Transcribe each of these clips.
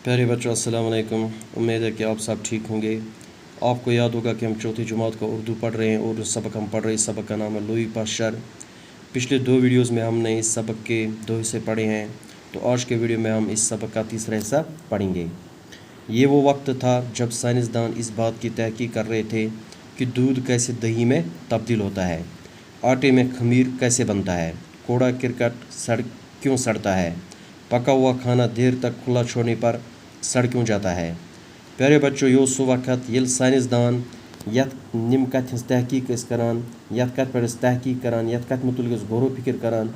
प्यारे बच्चों अस्सलाम वालेकुम। उम्मीद है कि आप सब ठीक होंगे। आपको याद होगा कि हम चौथी जमात का उर्दू पढ़ रहे हैं और जो सबक हम पढ़ रहे हैं इस सबक का नाम है लुई पाश्चर। पिछले दो वीडियोस में हमने इस सबक के दो हिस्से पढ़े हैं, तो आज के वीडियो में हम इस सबक का तीसरा हिस्सा पढ़ेंगे। ये वो वक्त था जब साइंसदान इस बात की तहकीक कर रहे थे कि दूध कैसे दही में तब्दील होता है, आटे में खमीर कैसे बनता है, कूड़ा करकट क्यों सड़ता है, पका हुआ खाना देर तक खुला छोड़ने पर सड़ क्यों जाता है। प्यारे बच्चों, यो सो वक्त ये साइंसदान यथ निम कथ तहकीक करान, यथ कथ पे तहकीक करान, यथ कथ मुतलिक गौर फिक्र करान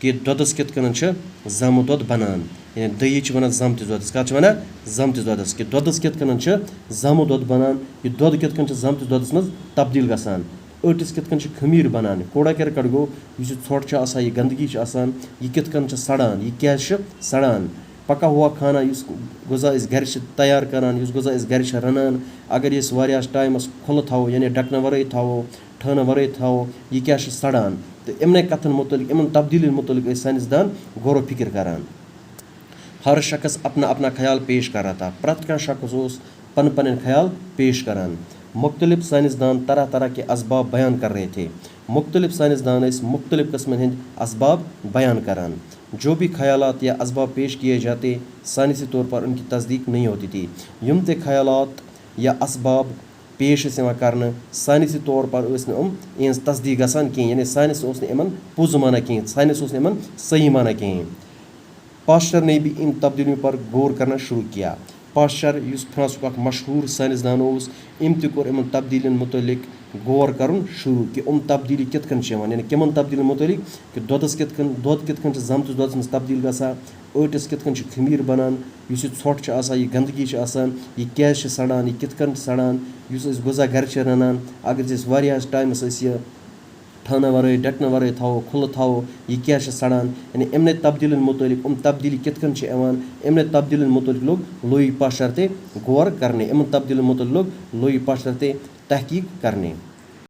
कि दुधस कित कन जम दुध बनान, यानी दही वन जमत दुधस कत वन जमत दुधस कि दुधस कित कन जम दुध बनान, यह दुध कित कन जमत दुधस मज तब्दील गसान, अटिस कित कन खमीर बनान, कूड़ा करकट गो यह ोट यह गंदगी यह कित कन सड़ान, यह क्या सड़ान, पका हुआ खाना इस गज़ा इस घर तैयार करान, इस गज़ा इस घर रनान, अगर इस वारियास टाइमस खुल थो यानी ढकन वरे थो ठहन वरे थो यह क्या सड़ान। तो इमन कथन मुतलिक इन तब्दीली मुतलिक साइंसदान गौर फिक्र करान। हर शख्स अपना अपना ख्याल पेश कर रहा था, प्रत कह शख्स पन पन ख्याल पेश करान। मुख्तलिफ साइंसदान तरह तरह के असबाब बयान कर रहे थे, मुख्तलिफ साइंसदान मुख्तलिफ किस्म हंद असबाब बयान करान। जो भी ख्यालात या असबाब पेश किए जाते साइंसी तौर पर उनकी तस्दीक नहीं होती थी। यम ते ख्यालात या असबाब पेश कर साइंसी तौर पर इन तस्दीक गसान कहें, यानी साइंस इन पुज माना कहें, साइंस इन सही माना कहें। पाश्चर ने भी इन तब्दीलियों पर गौर करना शुरू किया। पाश्चर फ्रांसुक मशहूर साइंसदान इम तोर इन तब्दीलियन मुतलिक गौर कर शुरू कि तब्दीली कित यानी कमन तब्दीली मुतलिक कि दुधस कित दुध कित जमत दुधस मज तब्दील गसान, अटिस कित खमीर बनान, इस ोट यह गंदगी यह क्या सड़ान, यह कित सड़ान, इस गज़ा घर रनान, अगर वारियास टाइमस ठहन वरे ढकन वरे थो खुल थो यह क्या सड़ान, यानी इमन तब्दीलियन मुतलिक तब्दीली कित इमन तब्दीलियन मुतलिक लोग लुई पाश्चर ते गौर करने, इमन तब्दीलियन मुतलिक लोग लुई पाश्चर ते तहकीक करने।